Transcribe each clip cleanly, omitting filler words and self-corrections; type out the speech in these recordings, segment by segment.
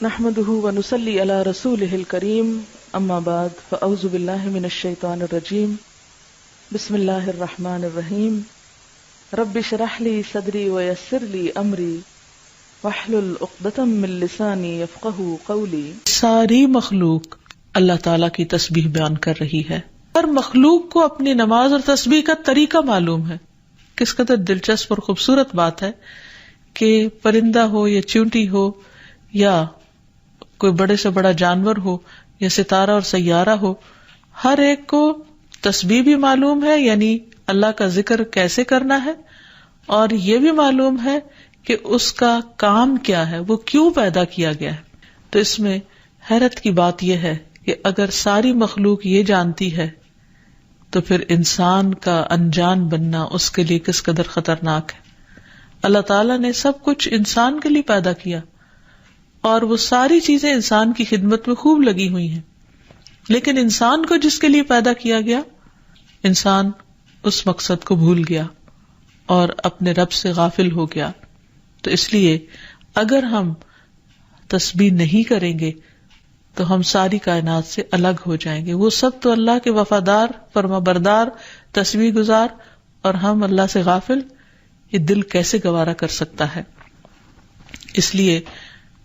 نحمده ونصلي على رسوله الكريم اما بعد فاعوذ بالله من الشيطان الرجيم بسم الله الرحمن الرحيم رب اشرح لي صدري ويسر لي امري واحلل عقدة من لساني يفقهوا قولي. ساری مخلوق اللہ تعالیٰ کی تسبیح بیان کر رہی ہے. ہر مخلوق کو اپنی نماز اور تسبیح کا طریقہ معلوم ہے. کس قدر دلچسپ اور خوبصورت بات ہے کہ پرندہ ہو یا چیونٹی ہو یا کوئی بڑے سے بڑا جانور ہو یا ستارہ اور سیارہ ہو، ہر ایک کو تسبیح بھی معلوم ہے، یعنی اللہ کا ذکر کیسے کرنا ہے، اور یہ بھی معلوم ہے کہ اس کا کام کیا ہے، وہ کیوں پیدا کیا گیا ہے. تو اس میں حیرت کی بات یہ ہے کہ اگر ساری مخلوق یہ جانتی ہے تو پھر انسان کا انجان بننا اس کے لیے کس قدر خطرناک ہے. اللہ تعالیٰ نے سب کچھ انسان کے لیے پیدا کیا اور وہ ساری چیزیں انسان کی خدمت میں خوب لگی ہوئی ہیں، لیکن انسان کو جس کے لیے پیدا کیا گیا، انسان اس مقصد کو بھول گیا اور اپنے رب سے غافل ہو گیا. تو اس لیے اگر ہم تسبیح نہیں کریں گے تو ہم ساری کائنات سے الگ ہو جائیں گے. وہ سب تو اللہ کے وفادار، فرما بردار، تسبیح گزار، اور ہم اللہ سے غافل. یہ دل کیسے گوارا کر سکتا ہے؟ اس لیے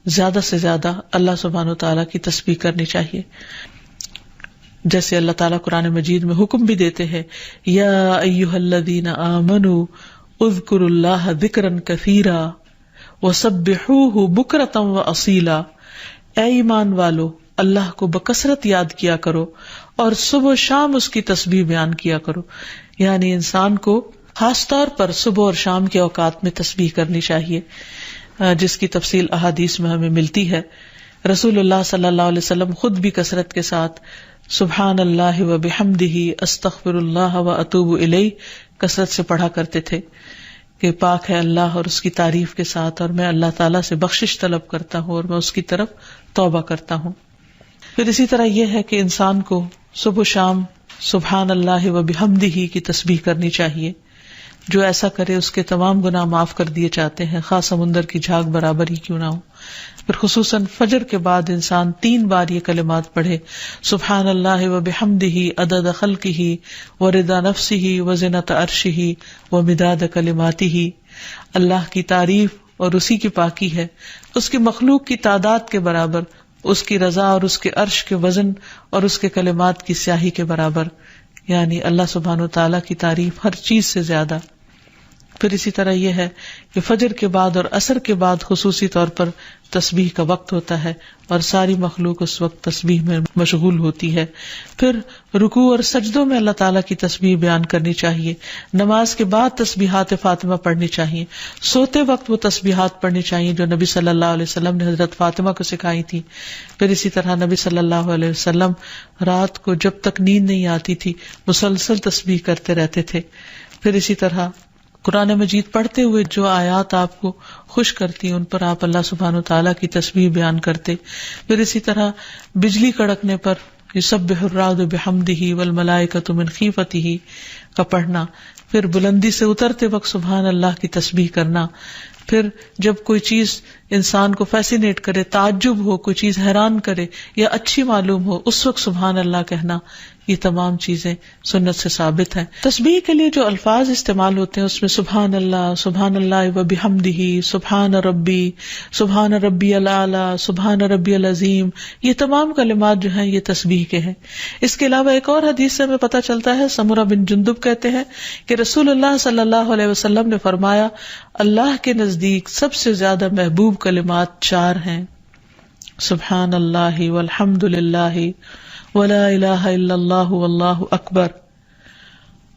زیادہ سے زیادہ اللہ سبحانہ وتعالیٰ کی تسبیح کرنی چاہیے. جیسے اللہ تعالیٰ قرآن مجید میں حکم بھی دیتے ہیں، یا ایھا الذین آمنوا اذکروا اللہ ذکرا کثیرا وسبحوہ بکرۃ واصیلا. اے ایمان والو، اللہ کو بکثرت یاد کیا کرو اور صبح و شام اس کی تسبیح بیان کیا کرو. یعنی انسان کو خاص طور پر صبح اور شام کے اوقات میں تسبیح کرنی چاہیے، جس کی تفصیل احادیث میں ہمیں ملتی ہے. رسول اللہ صلی اللہ علیہ وسلم خود بھی کثرت کے ساتھ سبحان اللہ و بحمدہ استغفر اللہ و اتوب الیہ کثرت سے پڑھا کرتے تھے کہ پاک ہے اللہ، اور اس کی تعریف کے ساتھ، اور میں اللہ تعالیٰ سے بخشش طلب کرتا ہوں اور میں اس کی طرف توبہ کرتا ہوں. پھر اسی طرح یہ ہے کہ انسان کو صبح و شام سبحان اللہ و بحمدہ کی تسبیح کرنی چاہیے. جو ایسا کرے اس کے تمام گناہ معاف کر دیے جاتے ہیں، خاص سمندر کی جھاگ برابر ہی کیوں نہ ہو. پھر خصوصاً فجر کے بعد انسان 3 بار یہ کلمات پڑھے، سبحان اللہ و بحمدہ عدد خلقہ و رضا نفسہ و زنۃ عرشہ و مداد کلماتہ. اللہ کی تعریف اور اسی کی پاکی ہے، اس کی مخلوق کی تعداد کے برابر، اس کی رضا اور اس کے عرش کے وزن اور اس کے کلمات کی سیاہی کے برابر. یعنی اللہ سبحانہ و تعالیٰ کی تعریف ہر چیز سے زیادہ. پھر اسی طرح یہ ہے کہ فجر کے بعد اور عصر کے بعد خصوصی طور پر تسبیح کا وقت ہوتا ہے اور ساری مخلوق اس وقت تسبیح میں مشغول ہوتی ہے. پھر رکوع اور سجدوں میں اللہ تعالیٰ کی تسبیح بیان کرنی چاہیے. نماز کے بعد تسبیحات فاطمہ پڑھنی چاہیے. سوتے وقت وہ تسبیحات پڑھنی چاہیے جو نبی صلی اللہ علیہ وسلم نے حضرت فاطمہ کو سکھائی تھی. پھر اسی طرح نبی صلی اللہ علیہ وسلم رات کو جب تک نیند نہیں آتی تھی مسلسل تسبیح کرتے رہتے تھے. پھر اسی طرح قرآن مجید پڑھتے ہوئے جو آیات آپ کو خوش کرتی ان پر آپ اللہ سبحانہ وتعالیٰ کی تسبیح بیان کرتے. پھر اسی طرح بجلی کڑکنے پر یسبح الرعد بحمدہ والملائکۃ من خیفتہ کا پڑھنا. پھر بلندی سے اترتے وقت سبحان اللہ کی تسبیح کرنا. پھر جب کوئی چیز انسان کو فیسینیٹ کرے، تعجب ہو، کوئی چیز حیران کرے یا اچھی معلوم ہو، اس وقت سبحان اللہ کہنا. یہ تمام چیزیں سنت سے ثابت ہیں. تسبیح کے لیے جو الفاظ استعمال ہوتے ہیں اس میں سبحان اللہ و بحمدہ، سبحان ربی الاعلی، سبحان ربی العظیم، یہ تمام کلمات جو ہیں یہ تسبیح کے ہیں. اس کے علاوہ ایک اور حدیث سے ہمیں پتہ چلتا ہے، سمرہ بن جندب کہتے ہیں کہ رسول اللہ صلی اللہ علیہ وسلم نے فرمایا، اللہ کے نزدیک سب سے زیادہ محبوب کلمات 4 ہیں، سبحان اللہ والحمد للہ ولا الہ الا اللہ واللہ اکبر.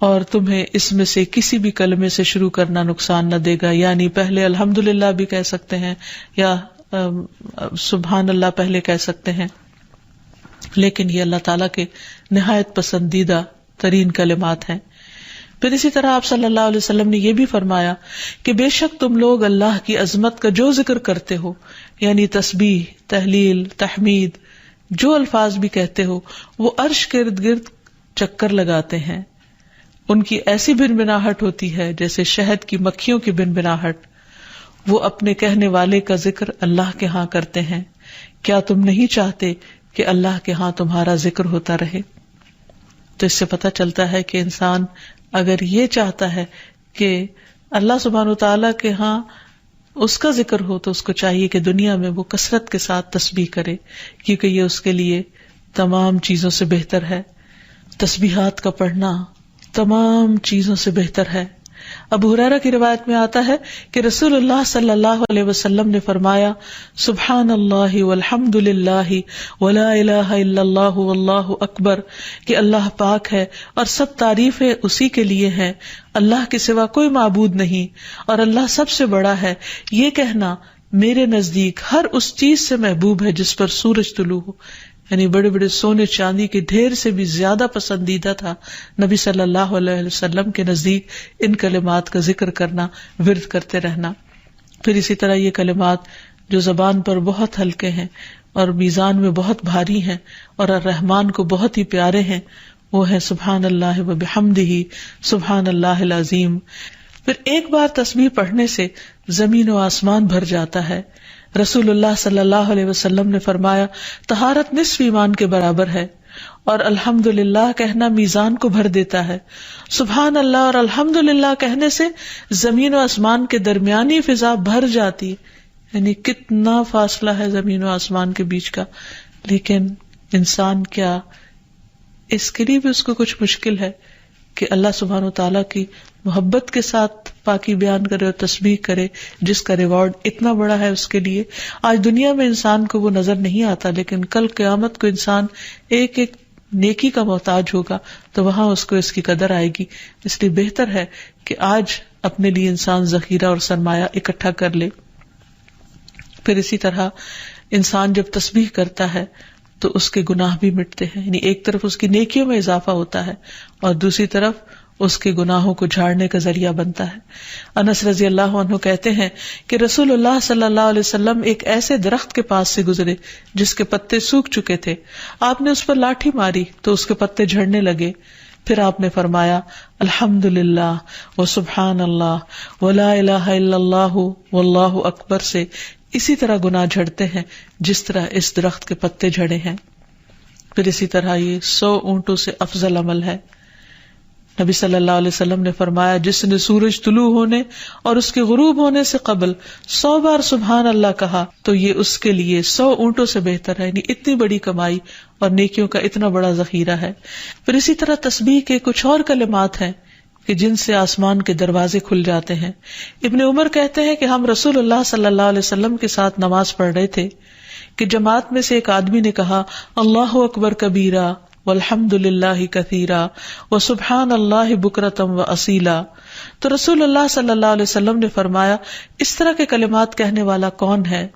اور تمہیں اس میں سے کسی بھی کلمے سے شروع کرنا نقصان نہ دے گا. یعنی پہلے الحمدللہ بھی کہہ سکتے ہیں یا سبحان اللہ پہلے کہہ سکتے ہیں، لیکن یہ اللہ تعالیٰ کے نہایت پسندیدہ ترین کلمات ہیں. پھر اسی طرح آپ صلی اللہ علیہ وسلم نے یہ بھی فرمایا کہ بے شک تم لوگ اللہ کی عظمت کا جو ذکر کرتے ہو، یعنی تسبیح، تحلیل، تحمید، جو الفاظ بھی کہتے ہو، وہ عرش کے ارد گرد چکر لگاتے ہیں. ان کی ایسی بنبناہٹ ہوتی ہے جیسے شہد کی مکھیوں کی بنبناہٹ. وہ اپنے کہنے والے کا ذکر اللہ کے ہاں کرتے ہیں کیا تم نہیں چاہتے کہ اللہ کے ہاں تمہارا ذکر ہوتا رہے؟ تو اس سے پتہ چلتا ہے کہ انسان اگر یہ چاہتا ہے کہ اللہ سبحانہ وتعالیٰ کے ہاں اس کا ذکر ہو تو اس کو چاہیے کہ دنیا میں وہ کثرت کے ساتھ تسبیح کرے، کیونکہ یہ اس کے لیے تمام چیزوں سے بہتر ہے. تسبیحات کا پڑھنا تمام چیزوں سے بہتر ہے. ابو ہریرہ کی روایت میں آتا ہے کہ رسول اللہ صلی اللہ علیہ وسلم نے فرمایا، سبحان اللہ والحمد للہ ولا الہ الا اللہ واللہ اکبر، کہ اللہ پاک ہے اور سب تعریفیں اسی کے لیے ہیں، اللہ کے سوا کوئی معبود نہیں اور اللہ سب سے بڑا ہے. یہ کہنا میرے نزدیک ہر اس چیز سے محبوب ہے جس پر سورج طلوع ہو، یعنی بڑے بڑے سونے چاندی کے ڈھیر سے بھی زیادہ پسندیدہ تھا نبی صلی اللہ علیہ وسلم کے نزدیک ان کلمات کا ذکر کرنا، ورد کرتے رہنا. پھر اسی طرح یہ کلمات جو زبان پر بہت ہلکے ہیں اور میزان میں بہت بھاری ہیں اور الرحمن کو بہت ہی پیارے ہیں، وہ ہے سبحان اللہ و بحمدہ سبحان اللہ العظیم. پھر ایک بار تسبیح پڑھنے سے زمین و آسمان بھر جاتا ہے. رسول اللہ صلی اللہ علیہ وسلم نے فرمایا، طہارت نصف ایمان کے برابر ہے اور الحمدللہ کہنا میزان کو بھر دیتا ہے. سبحان اللہ اور الحمدللہ کہنے سے زمین و آسمان کے درمیانی فضا بھر جاتی ہے، یعنی کتنا فاصلہ ہے زمین و آسمان کے بیچ کا. لیکن انسان کیا اس کے لیے بھی اس کو کچھ مشکل ہے کہ اللہ سبحانہ و تعالیٰ کی محبت کے ساتھ پاکی بیان کرے اور تسبیح کرے، جس کا ریوارڈ اتنا بڑا ہے اس کے لیے. آج دنیا میں انسان کو وہ نظر نہیں آتا، لیکن کل قیامت کو انسان ایک ایک نیکی کا محتاج ہوگا تو وہاں اس کو اس کی قدر آئے گی. اس لیے بہتر ہے کہ آج اپنے لیے انسان ذخیرہ اور سرمایہ اکٹھا کر لے. پھر اسی طرح انسان جب تسبیح کرتا ہے تو اس کے گناہ بھی مٹتے ہیں، یعنی ایک طرف اس کی نیکیوں میں اضافہ ہوتا ہے اور دوسری طرف اس کے گناہوں کو جھاڑنے کا ذریعہ بنتا ہے. انس رضی اللہ عنہ کہتے ہیں کہ رسول اللہ صلی اللہ علیہ وسلم ایک ایسے درخت کے پاس سے گزرے جس کے پتے سوکھ چکے تھے. آپ نے اس پر لاٹھی ماری تو اس کے پتے جھڑنے لگے. پھر آپ نے فرمایا، الحمدللہ وسبحان اللہ ولا الہ الا اللہ واللہ اکبر سے اسی طرح گناہ جھڑتے ہیں جس طرح اس درخت کے پتے جھڑے ہیں. پھر اسی طرح یہ 100 اونٹوں سے افضل عمل ہے. نبی صلی اللہ علیہ وسلم نے فرمایا، جس نے سورج طلوع ہونے اور اس کے غروب ہونے سے قبل 100 بار سبحان اللہ کہا تو یہ اس کے لیے 100 اونٹوں سے بہتر ہے. یعنی اتنی بڑی کمائی اور نیکیوں کا اتنا بڑا ذخیرہ ہے. پھر اسی طرح تسبیح کے کچھ اور کلمات ہیں کہ جن سے آسمان کے دروازے کھل جاتے ہیں. ابن عمر کہتے ہیں کہ ہم رسول اللہ صلی اللہ علیہ وسلم کے ساتھ نماز پڑھ رہے تھے کہ جماعت میں سے ایک آدمی نے کہا، اللہ اکبر کبیرہ والحمد للہ کثیرا وسبحان اللہ بکرۃ واصیلا. تو رسول اللہ صلی اللہ علیہ وسلم نے فرمایا، اس طرح کے کلمات کہنے والا کون ہے؟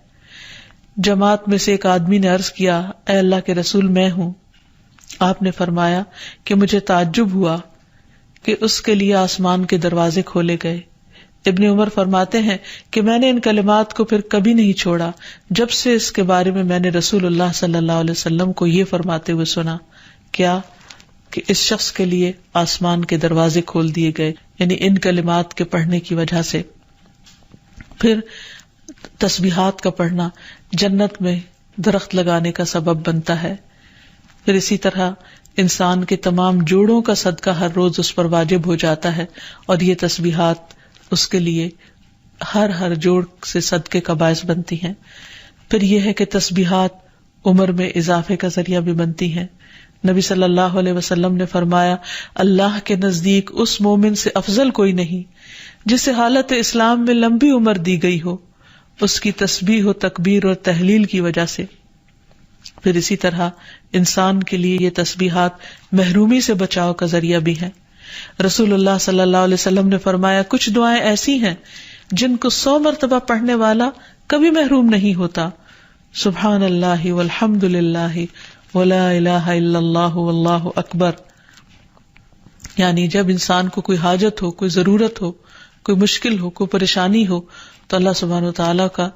جماعت میں سے ایک آدمی نے عرض کیا، اے اللہ کے رسول میں ہوں. آپ نے فرمایا کہ مجھے تعجب ہوا کہ اس کے لیے آسمان کے دروازے کھولے گئے. ابن عمر فرماتے ہیں کہ میں نے ان کلمات کو پھر کبھی نہیں چھوڑا جب سے اس کے بارے میں نے رسول اللہ صلی اللہ علیہ وسلم کو یہ فرماتے ہوئے سنا، کیا کہ اس شخص کے لیے آسمان کے دروازے کھول دیے گئے، یعنی ان کلمات کے پڑھنے کی وجہ سے. پھر تسبیحات کا پڑھنا جنت میں درخت لگانے کا سبب بنتا ہے. پھر اسی طرح انسان کے تمام جوڑوں کا صدقہ ہر روز اس پر واجب ہو جاتا ہے اور یہ تسبیحات اس کے لیے ہر جوڑ سے صدقے کا باعث بنتی ہیں. پھر یہ ہے کہ تسبیحات عمر میں اضافے کا ذریعہ بھی بنتی ہیں. نبی صلی اللہ علیہ وسلم نے فرمایا، اللہ کے نزدیک اس مومن سے افضل کوئی نہیں جسے حالت اسلام میں لمبی عمر دی گئی ہو اس کی تسبیح و تکبیر اور تحلیل کی وجہ سے. پھر اسی طرح انسان کے لیے یہ تسبیحات محرومی سے بچاؤ کا ذریعہ بھی ہیں. رسول اللہ صلی اللہ علیہ وسلم نے فرمایا، کچھ دعائیں ایسی ہیں جن کو 100 مرتبہ پڑھنے والا کبھی محروم نہیں ہوتا. سبحان اللہ والحمد للہ ولا الہ الا اللہ واللہ اکبر. یعنی جب انسان کو کوئی حاجت ہو، کوئی ضرورت ہو، کوئی مشکل ہو، کوئی پریشانی ہو تو اللہ سبحانہ وتعالیٰ کا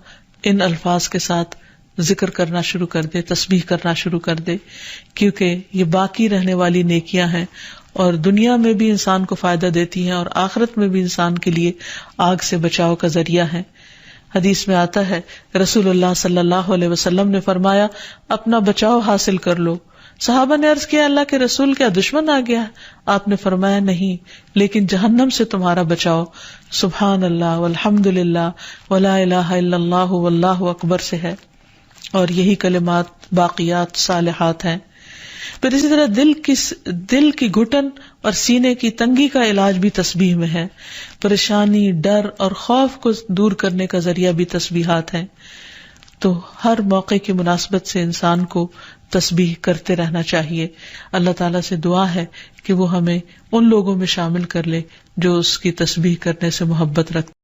ان الفاظ کے ساتھ ذکر کرنا شروع کر دے، تسبیح کرنا شروع کر دے، کیونکہ یہ باقی رہنے والی نیکیاں ہیں اور دنیا میں بھی انسان کو فائدہ دیتی ہیں اور آخرت میں بھی انسان کے لیے آگ سے بچاؤ کا ذریعہ ہے. حدیث میں آتا ہے رسول اللہ صلی اللہ علیہ وسلم نے فرمایا اپنا بچاؤ حاصل کر لو. صحابہ نے عرض کیا اللہ کے رسول کیا دشمن آ گیا؟ آپ نے فرمایا نہیں، لیکن جہنم سے تمہارا بچاؤ سبحان اللہ والحمد للہ ولا الہ الا اللہ واللہ اکبر سے ہے، اور یہی کلمات باقیات صالحات ہیں. پھر اسی طرح دل کی گھٹن اور سینے کی تنگی کا علاج بھی تسبیح میں ہے. پریشانی، ڈر اور خوف کو دور کرنے کا ذریعہ بھی تسبیحات ہیں. تو ہر موقع کی مناسبت سے انسان کو تسبیح کرتے رہنا چاہیے. اللہ تعالیٰ سے دعا ہے کہ وہ ہمیں ان لوگوں میں شامل کر لے جو اس کی تسبیح کرنے سے محبت رکھتے